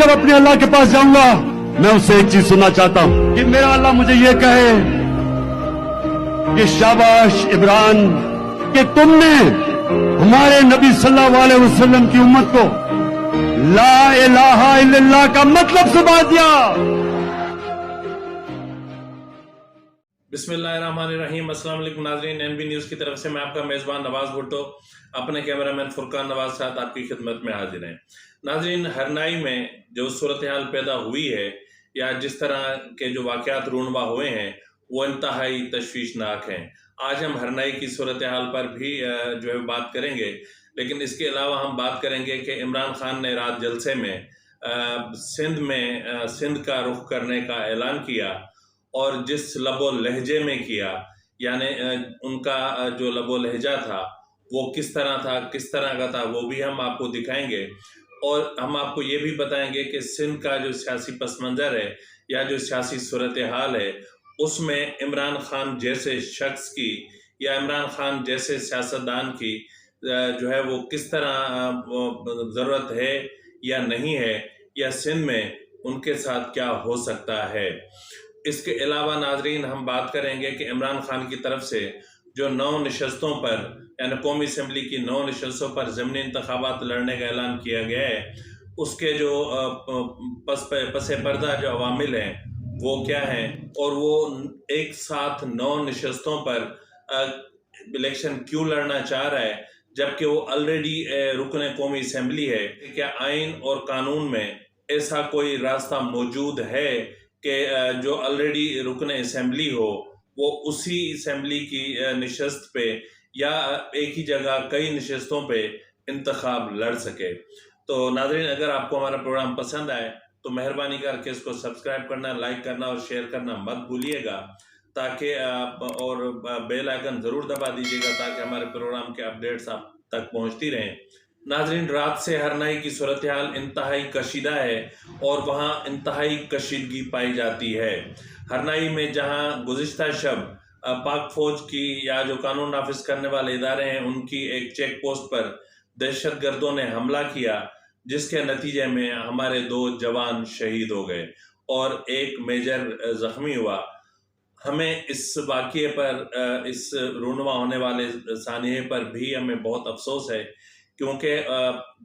जब अपने अल्लाह के पास जाऊंगा मैं उससे एक चीज सुनना चाहता हूं कि मेरा अल्लाह मुझे ये कहे कि शाबाश इमरान कि तुमने हमारे नबी सल्लल्लाहु अलैहि वसल्लम की उम्मत को ला इलाहा इल्लल्लाह का मतलब सुना दिया। बिस्मिल्लाहिर्रहमानिर्रहीम। अस्सलाम वालेकुम नाज़रीन, एनबी न्यूज़ की तरफ से मैं आपका मेज़बान नवाज़ भुट्टो अपने कैमरामैन फुरकान नवाज साथ आपकी खिदमत में हाजिर हैं। नाज़रीन, हरनाई में जो सूरत हाल पैदा हुई है या जिस तरह के जो वाक़यात रूनवा हुए हैं वो इंतहाई तशवीशनाक हैं। आज हम हरनाई की सूरत हाल पर भी जो है बात करेंगे, लेकिन इसके अलावा हम बात करेंगे कि इमरान खान ने रात जलसे में सिंध का रुख करने का ऐलान किया और जिस लबो लहजे में किया, यानी उनका जो लबो लहजा था वो किस तरह था, किस तरह का था, वो भी हम आपको दिखाएंगे और हम आपको ये भी बताएंगे कि सिंध का जो सियासी पस मंज़र है या जो सियासी सूरत हाल है उसमें इमरान खान जैसे शख्स की या इमरान खान जैसे सियासतदान की जो है वो किस तरह ज़रूरत है या नहीं है, या सिंध में उनके साथ क्या हो सकता है। इसके अलावा नाजरीन हम बात करेंगे कि इमरान खान की तरफ से जो 9 नशस्तों पर यानी कौमी असम्बली की 9 नशस्तों पर ज़मीनी इंतखाबात लड़ने का ऐलान किया गया है, उसके जो पस पर्दा जो अवामिल हैं वो क्या हैं और वो एक साथ 9 नशस्तों पर इलेक्शन क्यों लड़ना चाह रहा है जबकि वो ऑलरेडी रुकन कौमी असम्बली है। क्या आइन और कानून में ऐसा कोई रास्ता मौजूद है कि जो ऑलरेडी रुकन असम्बली हो वो उसी असम्बली की नशस्त पे या एक ही जगह कई नशस्तों पे इंतखाब लड़ सके। तो नाज़रीन, अगर आपको हमारा प्रोग्राम पसंद आए तो मेहरबानी करके इसको सब्सक्राइब करना, लाइक करना और शेयर करना मत भूलिएगा, ताकि और बेल आइकन ज़रूर दबा दीजिएगा ताकि हमारे प्रोग्राम के अपडेट्स आप तक पहुंचती रहें। नाज़रीन, रात से हरनाई की सूरत हाल इंतहाई कशीदा है और वहाँ इंतहाई कशीदगी पाई जाती है। हरनाई में जहाँ गुज़िश्ता शब पाक फौज की या जो कानून नाफिज करने वाले इदारे हैं उनकी एक चेक पोस्ट पर दहशतगर्दों ने हमला किया, जिसके नतीजे में हमारे 2 जवान शहीद हो गए और एक मेजर ज़ख्मी हुआ। हमें इस वाक़ये पर, इस रूनवा होने वाले सानिये पर भी हमें बहुत अफसोस है, क्योंकि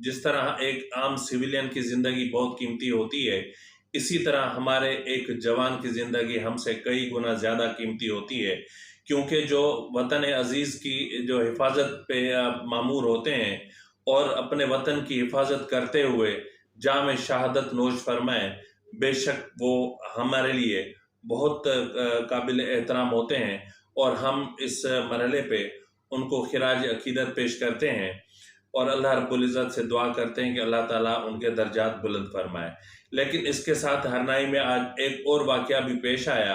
जिस तरह एक आम सिविलियन की ज़िंदगी बहुत कीमती होती है, इसी तरह हमारे एक जवान की ज़िंदगी हमसे कई गुना ज़्यादा कीमती होती है, क्योंकि जो वतन अज़ीज़ की जो हिफाजत पे मामूर होते हैं और अपने वतन की हिफाजत करते हुए जाम शहादत नोश फरमाएं, बेशक वो हमारे लिए बहुत काबिल एहतराम होते हैं और हम इस मरहले पे उनको खिराज अकीदत पेश करते हैं और अल्लाह रब्बुल इज़्ज़त से दुआ करते हैं कि अल्लाह ताला उनके दर्जात बुलंद फरमाए। लेकिन इसके साथ हरनाई में आज एक और वाक़या भी पेश आया,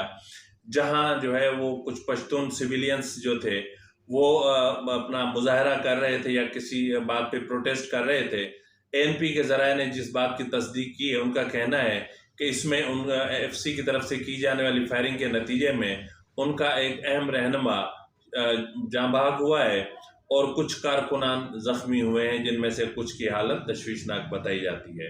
जहां जो है वो कुछ पश्तून सिविलियंस जो थे वो अपना मुजाहरा कर रहे थे या किसी बात पे प्रोटेस्ट कर रहे थे। एएनपी के ज़राए ने जिस बात की तस्दीक की है, उनका कहना है कि इसमें उन एफसी की तरफ से की जाने वाली फायरिंग के नतीजे में उनका एक अहम रहनुमा जाँ बहक हुआ है और कुछ कारकुनान जख्मी हुए हैं, जिनमें से कुछ की हालत तशवीशनाक बताई जाती है।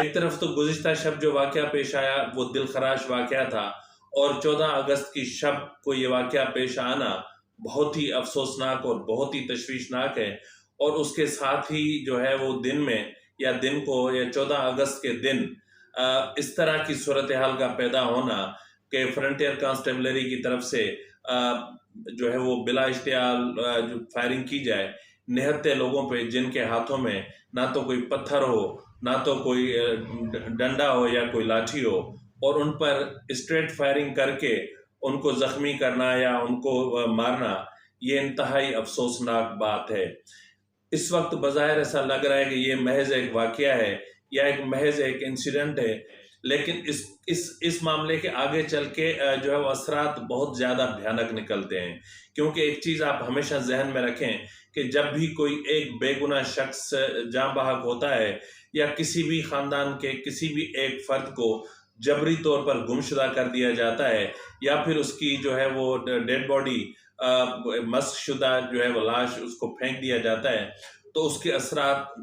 एक तरफ तो गुज़िश्ता शब जो वाक़या पेश आया वो दिल खराश वाक़या था और 14 अगस्त की शब को ये वाक़या पेश आना बहुत ही अफसोसनाक और बहुत ही तशवीशनाक है। और उसके साथ ही जो है वो दिन में या दिन को या 14 अगस्त के दिन इस तरह की सूरत हाल का पैदा होना कि फ्रंटियर कांस्टेबलरी की तरफ से जो है वो बिला इश्तियाल जो फायरिंग की जाए निहत्ते लोगों पे, जिनके हाथों में ना तो कोई पत्थर हो, ना तो कोई डंडा हो या कोई लाठी हो, और उन पर स्ट्रेट फायरिंग करके उनको ज़ख्मी करना या उनको मारना, ये इंतहाई अफसोसनाक बात है। इस वक्त बज़ाहिर ऐसा लग रहा है कि ये महज एक वाक़या है या एक महज एक इंसिडेंट है, लेकिन इस मामले के आगे चल के जो है वो असरात बहुत ज़्यादा भयानक निकलते हैं। क्योंकि एक चीज़ आप हमेशा जहन में रखें कि जब भी कोई एक बेगुनाह शख्स जाँ बहक होता है या किसी भी ख़ानदान के किसी भी एक फ़र्द को जबरी तौर पर गुमशुदा कर दिया जाता है या फिर उसकी जो है वो डेड बॉडी मस्कशुदा जो है वो लाश उसको फेंक दिया जाता है, तो उसके असरात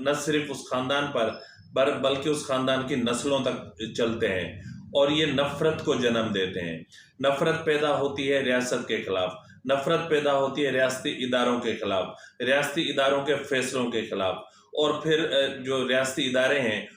न सिर्फ उस ख़ानदान पर बल्कि उस ख़ानदान की नस्लों तक चलते हैं और ये नफ़रत को जन्म देते हैं। नफ़रत पैदा होती है रियासत के ख़िलाफ़, नफ़रत पैदा होती है रियासती इदारों के ख़िलाफ़, रियासती इदारों के फ़ैसलों के ख़िलाफ़, और फिर जो रियासती इदारे हैं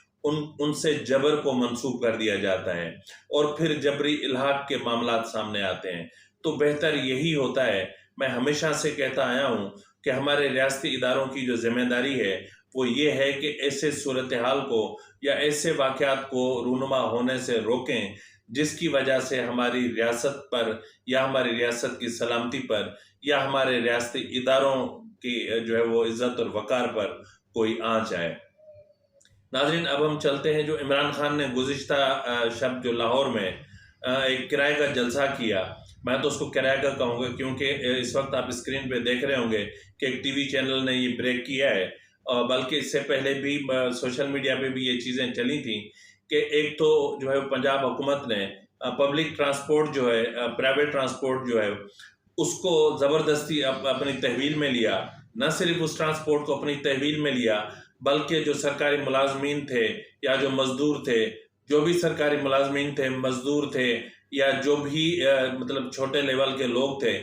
उनसे जबर को मंसूब कर दिया जाता है और फिर जबरी इल्हाक के मामलात सामने आते हैं। तो बेहतर यही होता है, मैं हमेशा से कहता आया हूँ कि हमारे रियासती इदारों की जो ज़िम्मेदारी है वो ये है कि ऐसे सूरत हाल को या ऐसे वाक़यात को रूनुमा होने से रोकें जिसकी वजह से हमारी रियासत पर या हमारी रियासत की सलामती पर या हमारे रियासती इदारों की जो है वो इज़्ज़त और वक़ार पर कोई आँच आए। नाज़रीन, अब हम चलते हैं जो इमरान खान ने गुज़िश्ता शब जो लाहौर में एक किराए का जलसा किया, मैं तो उसको किराए का कहूँगा क्योंकि इस वक्त आप स्क्रीन पे देख रहे होंगे कि एक टीवी चैनल ने ये ब्रेक किया है, बल्कि इससे पहले भी सोशल मीडिया पे भी ये चीज़ें चली थी कि एक तो जो है पंजाब हुकूमत ने पब्लिक ट्रांसपोर्ट जो है प्राइवेट ट्रांसपोर्ट जो है उसको ज़बरदस्ती अपनी तहवील में लिया। न सिर्फ उस ट्रांसपोर्ट को अपनी तहवील में लिया बल्कि जो सरकारी मुलाजमीन थे या जो मज़दूर थे, जो भी सरकारी मुलाजमीन थे, मज़दूर थे या जो भी मतलब छोटे लेवल के लोग थे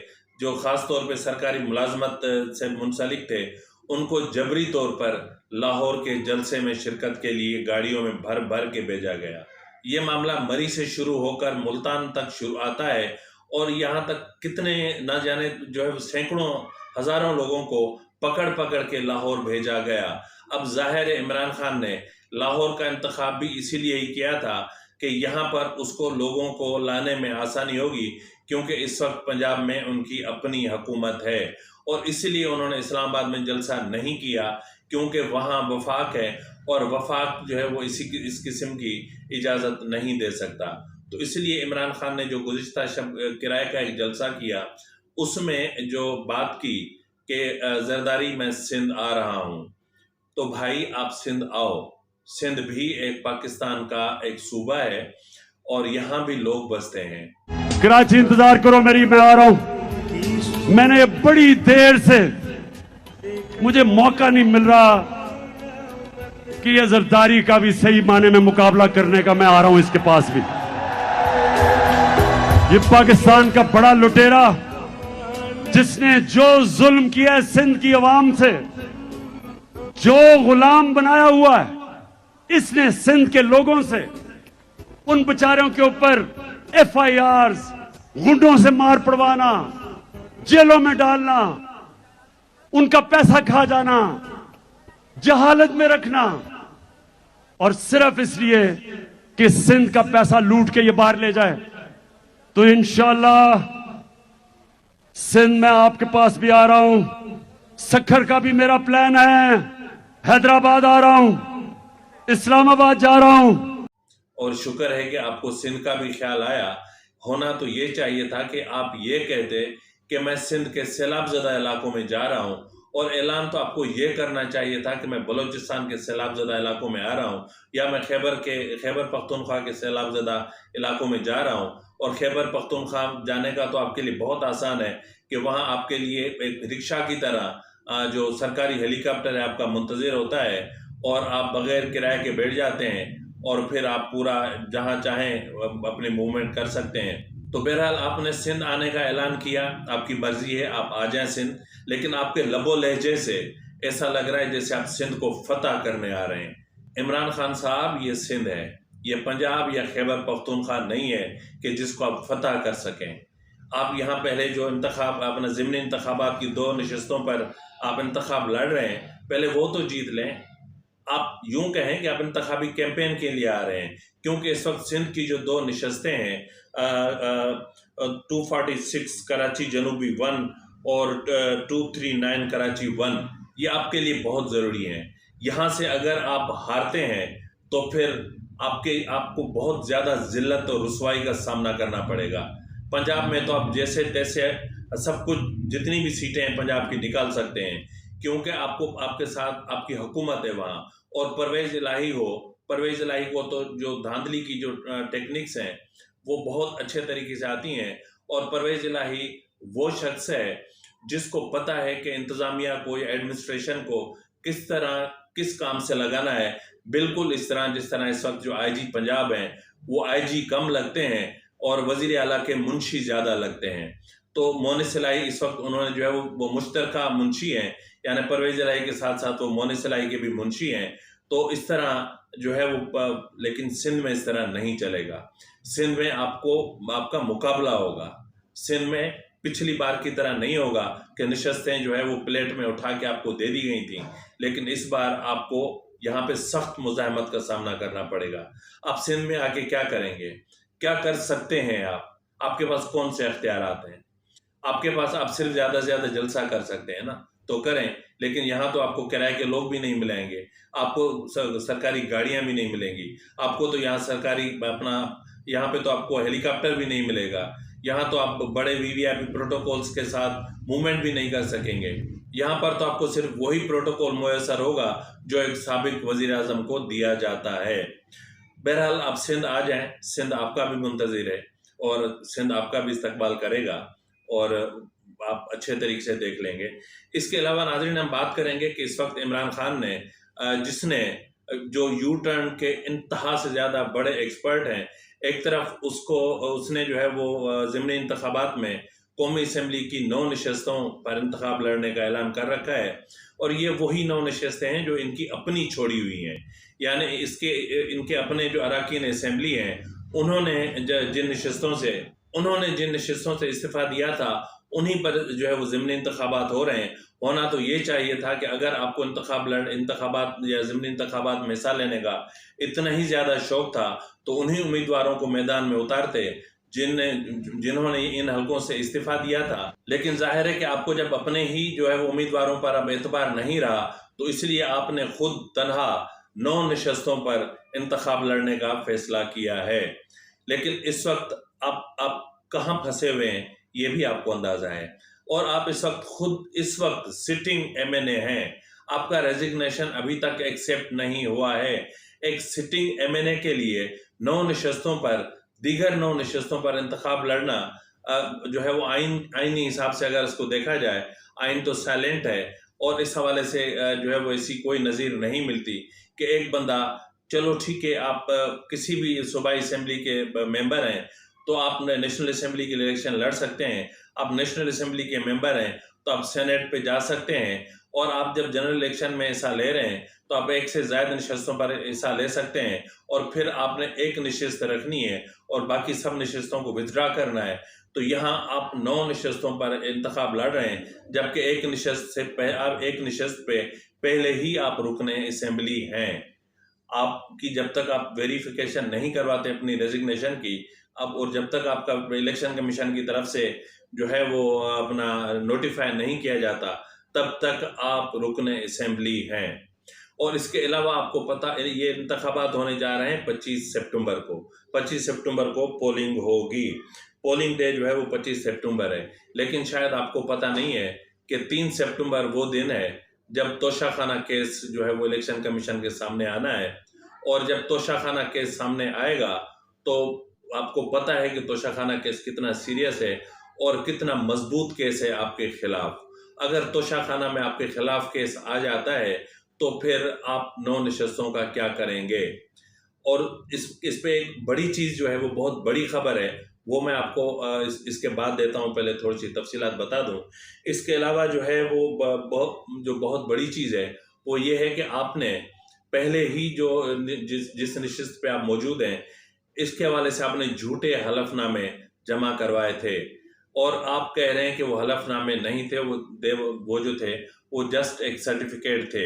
जो ख़ास तौर पे सरकारी मुलाजमत से मुंसलिक थे, उनको जबरी तौर पर लाहौर के जलसे में शिरकत के लिए गाड़ियों में भर भर के भेजा गया। ये मामला मरी से शुरू होकर मुल्तान तक शुरू आता है और यहाँ तक कितने न जाने जो है सैकड़ों हज़ारों लोगों को पकड़ पकड़ के लाहौर भेजा गया। अब ज़ाहिर है इमरान खान ने लाहौर का इंतखाब भी इसीलिए ही किया था कि यहाँ पर उसको लोगों को लाने में आसानी होगी क्योंकि इस वक्त पंजाब में उनकी अपनी हुकूमत है और इसीलिए उन्होंने इस्लामाबाद में जलसा नहीं किया क्योंकि वहाँ वफाक है और वफाक जो है वो इस किस्म की इजाज़त नहीं दे सकता। तो इसलिए इमरान खान ने जो गुज़िश्ता शब किराए का एक जलसा किया उसमें जो बात की कि ज़रदारी मैं सिंध आ रहा हूँ, तो भाई आप सिंध आओ। सिंध भी एक पाकिस्तान का एक सूबा है और यहाँ भी लोग बसते हैं। कराची इंतजार करो मेरी, मैं आ रहा हूं। मैंने बड़ी देर से मुझे मौका नहीं मिल रहा कि ये जरदारी का भी सही माने में मुकाबला करने का। मैं आ रहा हूं इसके पास भी। ये पाकिस्तान का बड़ा लुटेरा जिसने जो जुल्म किया है सिंध की अवाम से, जो गुलाम बनाया हुआ है इसने सिंध के लोगों से, उन बेचारों के ऊपर FIRs, गुंडों से मार पड़वाना, जेलों में डालना, उनका पैसा खा जाना, जहालत में रखना, और सिर्फ इसलिए कि सिंध का पैसा लूट के ये बाहर ले जाए। तो इंशाअल्लाह सिंध में आपके पास भी आ रहा हूं। सक्खर का भी मेरा प्लान है। हैदराबाद आ रहा हूं, इस्लामाबाद जा रहा हूं। और शुक्र है कि आपको सिंध का भी ख्याल आया। होना तो ये चाहिए था कि आप ये कहते कि मैं सिंध के सैलाब ज़दा इलाकों में जा रहा हूं, और ऐलान तो आपको ये करना चाहिए था कि मैं बलूचिस्तान के सैलाब ज़दा इलाकों में आ रहा हूं या मैं खैबर पख्तूनख्वा के सैलाब ज़दा इलाकों में जा रहा हूं। और खैबर पख्तूनख्वा जाने का तो आपके लिए बहुत आसान है कि वहाँ आपके लिए एक रिक्शा की तरह जो सरकारी हेलीकॉप्टर है आपका मुंतज़िर होता है और आप बग़ैर किराए के बैठ जाते हैं और फिर आप पूरा जहाँ चाहें अपने मूवमेंट कर सकते हैं। तो बहरहाल आपने सिंध आने का ऐलान किया, आपकी मर्जी है, आप आ जाएं सिंध, लेकिन आपके लबो लहजे से ऐसा लग रहा है जैसे आप सिंध को फतह करने आ रहे हैं। इमरान खान साहब, ये सिंध है, ये पंजाब या खैबर पख्तूनख्वा नहीं है कि जिसको आप फतह कर सकें। आप यहाँ पहले जो इंतखाब अपने ज़िमनी इंतखाबात की 2 नशस्तों पर आप इंतखाब लड़ रहे हैं, पहले वो तो जीत लें। आप यूं कहें कि आप इंतखाबी कैंपेन के लिए आ रहे हैं, क्योंकि इस वक्त सिंध की जो 2 नशस्तें हैं 246 कराची जनूबी 1 और 239 कराची 1, ये आपके लिए बहुत ज़रूरी हैं। यहाँ से अगर आप हारते हैं तो फिर आपको बहुत ज्यादा जिल्लत और रुसवाई का सामना करना पड़ेगा। पंजाब में तो आप जैसे तैसे सब कुछ, जितनी भी सीटें हैं पंजाब की निकाल सकते हैं, क्योंकि आपको आपके साथ आपकी हुकूमत है वहाँ। और परवेज इलाही को तो जो धांधली की जो टेक्निक्स हैं वो बहुत अच्छे तरीके से आती हैं। और परवेज इलाही वो शख्स है जिसको पता है कि इंतजामिया को या एडमिनिस्ट्रेशन को किस काम से लगाना है। बिल्कुल इस तरह जिस तरह इस वक्त जो आईजी पंजाब हैं वो आईजी कम लगते हैं और वजीर आला के मुंशी ज्यादा लगते हैं। तो मोनिस इलाही इस वक्त उन्होंने जो है वो मुश्तरका मुंशी हैं, यानी परवेज इलाही के साथ साथ वो मोनिस इलाही के भी मुंशी हैं। तो इस तरह जो है वो, लेकिन सिंध में इस तरह नहीं चलेगा। सिंध में आपका मुकाबला होगा। सिंध में पिछली बार की तरह नहीं होगा कि निशस्तें जो है वो प्लेट में उठा के आपको दे दी गई थी, लेकिन इस बार आपको यहाँ पे सख्त मुज़ाहमत का सामना करना पड़ेगा। आप सिंध में आके क्या करेंगे, क्या कर सकते हैं आपके पास कौन से अख्तियारात हैं? आपके पास आप सिर्फ ज़्यादा से ज़्यादा जलसा कर सकते हैं ना, तो करें, लेकिन यहाँ तो आपको किराए के लोग भी नहीं मिलेंगे, आपको सरकारी गाड़ियाँ भी नहीं मिलेंगी, आपको तो यहाँ पे तो आपको हेलीकॉप्टर भी नहीं मिलेगा, यहाँ तो आप बड़े वीवीआईपी प्रोटोकॉल्स के साथ मूवमेंट भी नहीं कर सकेंगे। यहाँ पर तो आपको सिर्फ वही प्रोटोकॉल मुयसर होगा जो एक साबिक वजीर आजम को दिया जाता है। बहरहाल आप सिंध आ जाएं, सिंध आपका भी मुंतज़िर है और सिंध आपका भी इस्तकबाल करेगा और आप अच्छे तरीके से देख लेंगे। इसके अलावा नाज़रीन हम बात करेंगे कि इस वक्त इमरान खान ने जिसने जो यू टर्न के इंतहा से ज़्यादा बड़े एक्सपर्ट हैं, एक तरफ उसने जो है वो ज़िमनी इंतखाबात में कौमी असम्बली की 9 नशस्तों पर इंतखाब लड़ने का ऐलान कर रखा है और ये वही 9 नशस्तें हैं जो इनकी अपनी छोड़ी हुई हैं, यानी इनके अपने जो अरकान असम्बली हैं उन्होंने जिन नशस्तों से इस्तीफा दिया था उन्हीं पर जो है वो ज़िमनी इंतखाबात हो रहे हैं। होना तो ये चाहिए था कि अगर आपको इंतखाबात या ज़िमनी इंतखाबात में हिस्सा लेने का इतना ही ज़्यादा शौक था तो उन्हीं उम्मीदवारों को मैदान में उतारते जिन्होंने इन हलकों से इस्तीफा दिया था। लेकिन जाहिर है कि आपको जब अपने ही जो है वो उम्मीदवारों पर अब एतबार नहीं रहा तो इसलिए आपने खुद तनहा 9 नशस्तों पर इंतखाब लड़ने का फैसला किया है। लेकिन इस वक्त आप कहाँ फंसे हुए हैं ये भी आपको अंदाजा है और आप इस वक्त सिटिंग एमएनए हैं। आपका रेजिग्नेशन अभी तक एक्सेप्ट नहीं हुआ है। एक सिटिंग एमएनए के लिए 9 नशस्तों पर, दीगर 9 नशस्तों पर इंतखाब लड़ना जो है वो आईनी हिसाब से अगर इसको देखा जाए, आइन तो साइलेंट है और इस हवाले से जो है वो ऐसी कोई नज़ीर नहीं मिलती कि एक बंदा, चलो ठीक है आप किसी भी सूबाई असम्बली के मेंबर हैं तो आप नेशनल असम्बली के इलेक्शन लड़ सकते हैं, आप नेशनल असम्बली के मेंबर हैं तो आप सेनेट पे जा सकते हैं और आप जब जनरल इलेक्शन में हिस्सा ले रहे हैं तो आप 1 से ज़्यादा नशस्तों पर हिस्सा ले सकते हैं और फिर आपने 1 नशस्त रखनी है और बाकी सब नशस्तों को विथड्रा करना है। तो यहाँ आप 9 नशस्तों पर इंतखाब लड़ रहे हैं जबकि एक नशस्त पे पहले ही आप रुकने असम्बली हैं। आपकी जब तक आप वेरिफिकेशन नहीं करवाते अपनी रेजिग्नेशन की और जब तक आपका इलेक्शन कमीशन की तरफ से जो है वो अपना नोटिफाई नहीं किया जाता तब तक आप रुकने असम्बली हैं। और इसके अलावा आपको पता ये इंतखाबात होने जा रहे हैं 25 सितंबर को पोलिंग होगी। पोलिंग डे जो है वो 25 सितंबर है, लेकिन शायद आपको पता नहीं है कि 3 सितंबर वो दिन है जब तोशाखाना केस जो है वो इलेक्शन कमीशन के सामने आना है और जब तोशाखाना केस सामने आएगा तो आपको पता है कि तोशाखाना केस कितना सीरियस है और कितना मजबूत केस है आपके खिलाफ। अगर तोशाखाना में आपके खिलाफ केस आ जाता है तो फिर आप 9 नशस्तों का क्या करेंगे। और इस पे एक बड़ी चीज़ जो है वो बहुत बड़ी खबर है, वो मैं आपको इसके बाद देता हूँ, पहले थोड़ी सी तफसीलात बता दूँ। इसके अलावा जो है वो बहुत बड़ी चीज़ है वो ये है कि आपने पहले ही जिस नशिस्त पे आप मौजूद हैं इसके हवाले से आपने झूठे हलफनामे जमा करवाए थे और आप कह रहे हैं कि वो हलफनामे नहीं थे, वो जो थे वो जस्ट एक सर्टिफिकेट थे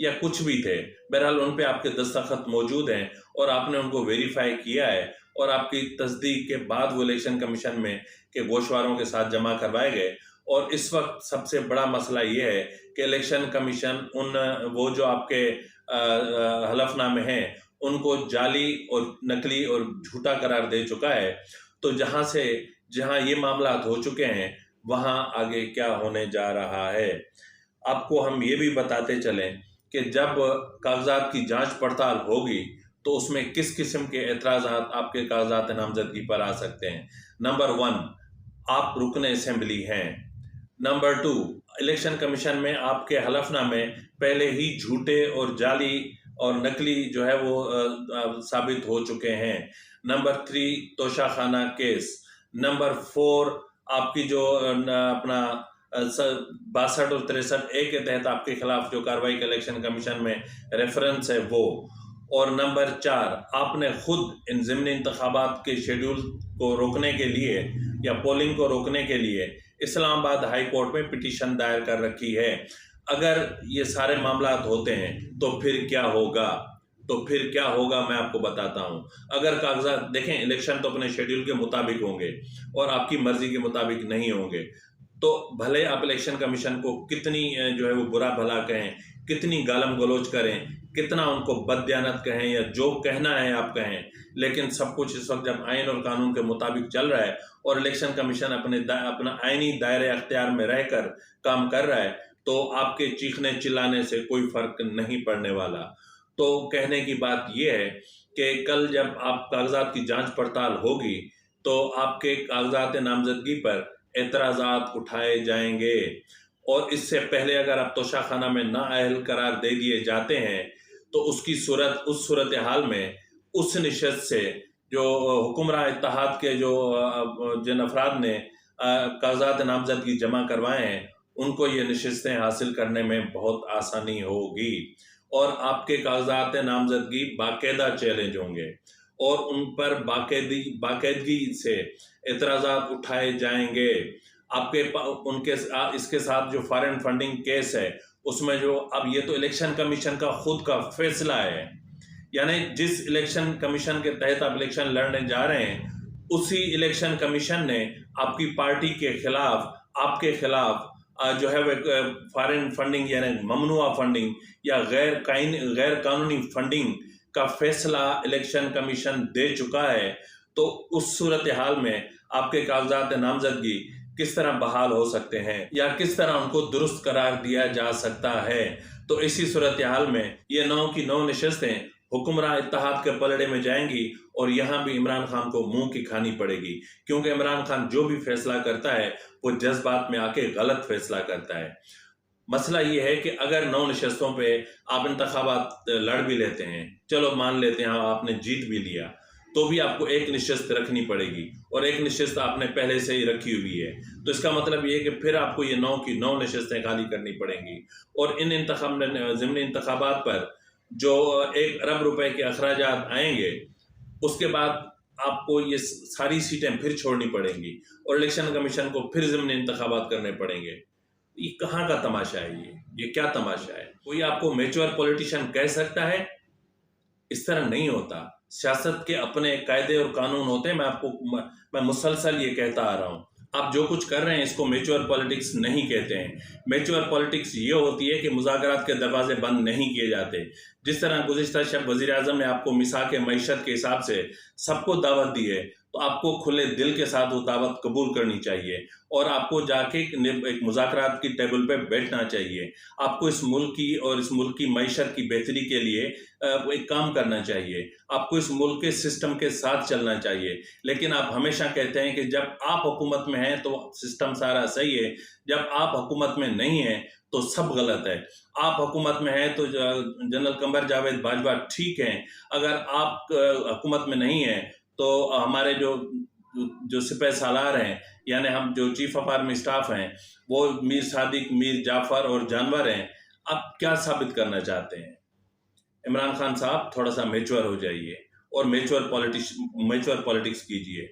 या कुछ भी थे। बहरहाल उन पे आपके दस्तखत मौजूद हैं और आपने उनको वेरीफाई किया है और आपकी तस्दीक के बाद वो इलेक्शन कमीशन में के गोशवारों के साथ जमा करवाए गए। और इस वक्त सबसे बड़ा मसला ये है कि इलेक्शन कमीशन वो जो आपके हलफनामे हैं उनको जाली और नकली और झूठा करार दे चुका है। तो जहां ये मामला हो चुके हैं, वहां आगे क्या होने जा रहा है। आपको हम ये भी बताते चलें कि जब कागजात की जांच पड़ताल होगी तो उसमें किस किस्म के एतराज़ात आपके कागजात नामजदगी पर आ सकते हैं। नंबर 1, आप रुकन असेंबली हैं। नंबर 2, इलेक्शन कमीशन में आपके हलफनामे पहले ही झूठे और जाली और नकली जो है वो साबित हो चुके हैं। Number 3, Toshakhana case. नंबर 4, आपकी जो अपना 62 और 63A के तहत आपके खिलाफ जो कार्रवाई का इलेक्शन कमीशन में रेफरेंस है वो। और नंबर 4, आपने खुद इन ज़िमनी इंतखाबात के शेड्यूल को रोकने के लिए या पोलिंग को रोकने के लिए इस्लामाबाद हाई कोर्ट में पिटीशन दायर कर रखी है। अगर ये सारे मामला होते हैं तो फिर क्या होगा मैं आपको बताता हूं। अगर कागजात देखें, इलेक्शन तो अपने शेड्यूल के मुताबिक होंगे और आपकी मर्जी के मुताबिक नहीं होंगे, तो भले आप इलेक्शन कमीशन को कितनी जो है वो बुरा भला कहें, कितनी गालम गलोच करें, कितना उनको बददियानत कहें या जो कहना है आप कहें, लेकिन सब कुछ इस वक्त जब आइन और कानून के मुताबिक चल रहा है और इलेक्शन कमीशन अपना आइनी दायरे अख्तियार में रहकर काम कर रहा है, तो आपके चीखने चिल्लाने से कोई फर्क नहीं पड़ने वाला। तो कहने की बात यह है कि कल जब आप कागजात की जांच पड़ताल होगी तो आपके कागजात नामजदगी पर एतराज़ात उठाए जाएंगे। और इससे पहले अगर आप तोशाखाना में नाअहल करार दे दिए जाते हैं तो उस सूरत हाल में उस निशस्त से जो हुक्मरान इत्तेहाद के जिन अफराद ने कागजात नामजदगी जमा करवाए हैं, उनको ये नशिस्तें हासिल करने में बहुत आसानी होगी और आपके कागजात नामजदगी बाकायदा चैलेंज होंगे और उन पर बाकायदगी से एतराज़ात उठाए जाएंगे। इसके साथ जो फॉरेन फंडिंग केस है उसमें जो अब ये तो इलेक्शन कमीशन का खुद का फैसला है, यानी जिस इलेक्शन कमीशन के तहत आप इलेक्शन लड़ने जा रहे हैं उसी इलेक्शन कमीशन ने आपकी पार्टी के खिलाफ, आपके खिलाफ जो है वह फॉरेन फंडिंग यानी ममनुआ फंडिंग या गैर कानूनी फंडिंग का फैसला इलेक्शन कमीशन दे चुका है। तो उस सूरत हाल में आपके कागजात नामजदगी किस तरह बहाल हो सकते हैं या किस तरह उनको दुरुस्त करार दिया जा सकता है। तो इसी सूरत हाल में ये 9 की 9 नशस्तें हुक्मरान इत्तेहाद के पलड़े में जाएंगी और यहाँ भी इमरान खान को मुंह की खानी पड़ेगी, क्योंकि इमरान खान जो भी फैसला करता है वो जज्बात में आके गलत फैसला करता है। मसला ये है कि अगर 9 नशस्तों पे आप इंतखाबात लड़ भी लेते हैं, चलो मान लेते हैं आपने जीत भी लिया, तो भी आपको एक नशस्त रखनी पड़ेगी और एक नशस्त आपने पहले से ही रखी हुई है। तो इसका मतलब ये है कि फिर आपको ये 9 की 9 नशस्तें खाली करनी पड़ेंगी और इन ज़िमनी इंतखाबात पर जो 1 अरब रुपए के अखराजात आएंगे उसके बाद आपको ये सारी सीटें फिर छोड़नी पड़ेंगी और इलेक्शन कमीशन को फिर ज़िमनी इंतखाबात करने पड़ेंगे। ये कहाँ का तमाशा है? ये क्या तमाशा है? कोई आपको मैच्योर पॉलिटिशियन कह सकता है? इस तरह नहीं होता। सियासत के अपने कायदे और कानून होते हैं। मैं मुसलसल ये कहता आ रहा हूँ, आप जो कुछ कर रहे हैं इसको मैच्योर पॉलिटिक्स नहीं कहते हैं। मैच्योर पॉलिटिक्स ये होती है कि मुज़ाकरात के दरवाजे बंद नहीं किए जाते। जिस तरह गुज़िश्ता शब वज़ीर आज़म ने आपको मिसाक मईशत के हिसाब से सबको दावत दी है, तो आपको खुले दिल के साथ वो दावत कबूल करनी चाहिए और आपको जाके एक मुज़ाकरात की टेबल पे बैठना चाहिए। आपको इस मुल्क की और इस मुल्क की मईशत की बेहतरी के लिए एक काम करना चाहिए। आपको इस मुल्क के सिस्टम के साथ चलना चाहिए। लेकिन आप हमेशा कहते हैं कि जब आप हुकूमत में हैं तो सिस्टम सारा सही है, जब आप हुकूमत में नहीं हैं तो सब गलत है। आप हुकूमत में हैं तो जनरल कमर जावेद बाजवा ठीक हैं, अगर आप हुकूमत में नहीं हैं तो हमारे जो सिपह सालार हैं, यानी हम जो चीफ ऑफ आर्मी स्टाफ हैं, वो मीर सादिक, मीर जाफर और जानवर हैं। आप क्या साबित करना चाहते हैं? इमरान खान साहब थोड़ा सा मैच्योर हो जाइए और मैच्योर पॉलिटिक्स कीजिए।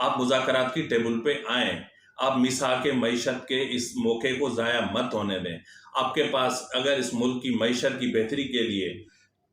आप मुज़ाकरात की टेबल पे आएँ। आप मिसाक मईशत के इस मौके को ज़ाया मत होने दें। आपके पास अगर इस मुल्क की मईशत की बेहतरी के लिए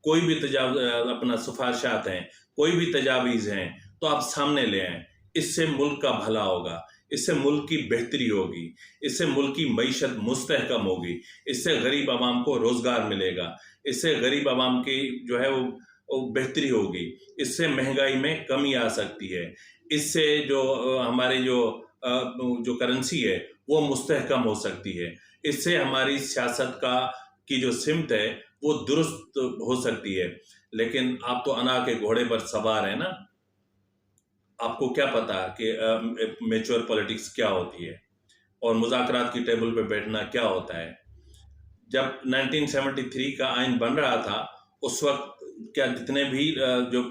कोई भी अपना सिफारिशात हैं, कोई भी तजावीज़ हैं, तो आप सामने ले आएँ। इससे मुल्क का भला होगा, इससे मुल्क की बेहतरी होगी, इससे मुल्क की मईशत मुस्तहकम होगी, इससे गरीब आवाम को रोज़गार मिलेगा, इससे गरीब आवाम की जो है वो बेहतरी होगी, इससे महंगाई में कमी आ सकती है, इससे जो हमारी जो करेंसी है वो मुस्तहकम हो सकती है, इससे हमारी सियासत की जो सिमत है वो दुरुस्त हो सकती है। लेकिन आप तो अना के घोड़े पर सवार हैं ना, आपको क्या पता कि मैच्योर पॉलिटिक्स क्या होती है और मुज़ाकरात की टेबल पे बैठना क्या होता है। जब 1973 का आइन बन रहा था उस वक्त क्या जितने भी जो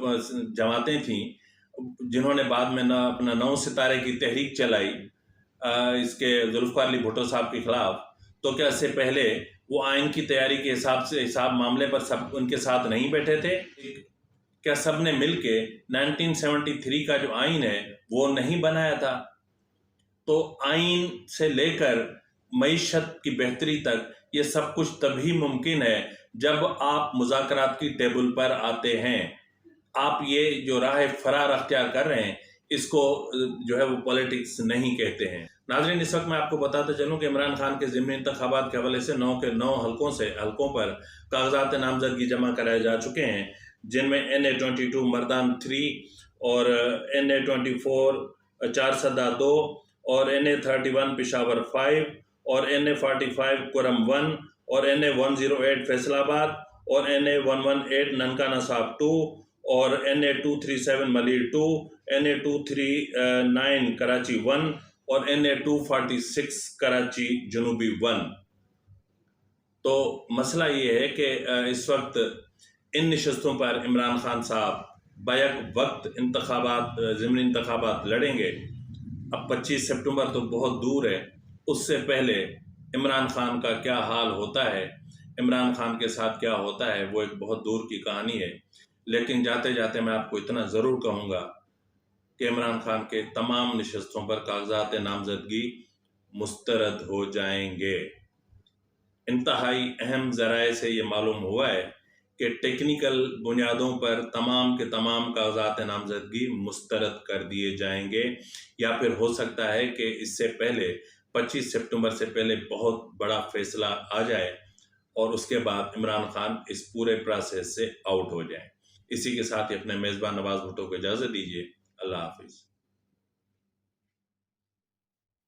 जमातें थीं जिन्होंने बाद में अपना 9 सितारे की तहरीक चलाई इसके जुल्फ़िकार अली भुट्टो साहब के खिलाफ, तो क्या इससे पहले वो आइन की तैयारी के हिसाब मामले पर सब उनके साथ नहीं बैठे थे? क्या सब ने मिल के 1973 का जो आइन है वो नहीं बनाया था? तो आइन से लेकर मईशत की बेहतरी तक ये सब कुछ तभी मुमकिन है जब आप मुज़ाकरात की टेबल पर आते हैं। आप ये जो राह फरार अख्तियार कर रहे हैं इसको जो है वो पॉलिटिक्स नहीं कहते हैं। नाज़रीन, इस वक्त मैं आपको बताता चलूं कि इमरान खान के ज़िमनी इंतखाबात के हवाले से 9 के 9 हल्कों पर कागजात नामजदगी जमा कराए जा चुके हैं, जिनमें NA-22 मर्दान 3 और NA-24 चारसदा 2 और NA-31 पेशावर 5 और NA-45 कुरम 1 और NA-108 फैसलाबाद और NA-118 ननकाना साहब 2 और NA-237 मलीर 2, NA-239 कराची 1 और NA-246 कराची जनूबी 1। तो मसला ये है कि इस वक्त इन नशस्तों पर इमरान खान साहब बैक वक्त ज़िमनी इंतखाबात लड़ेंगे। अब 25 सितंबर तो बहुत दूर है, उससे पहले इमरान खान का क्या हाल होता है, इमरान खान के साथ क्या होता है, वो एक बहुत दूर की कहानी है। लेकिन जाते जाते मैं आपको इतना ज़रूर कहूँगा कि इमरान खान के तमाम नशस्तों पर कागजात नामजदगी मुस्तरद हो जाएंगे। इंतहाई अहम ज़राए से ये मालूम हुआ है कि टेक्निकल बुनियादों पर तमाम के तमाम कागजात नामजदगी मुस्तरद कर दिए जाएंगे, या फिर हो सकता है कि इससे पहले 25 सितंबर से पहले बहुत बड़ा फैसला आ जाए और उसके बाद इमरान खान इस पूरे प्रोसेस से आउट हो जाए। इसी के साथ ही अपने मेज़बान नवाज़ भुट्टो को इजाज़त दीजिए। अल्लाह हाफिज़।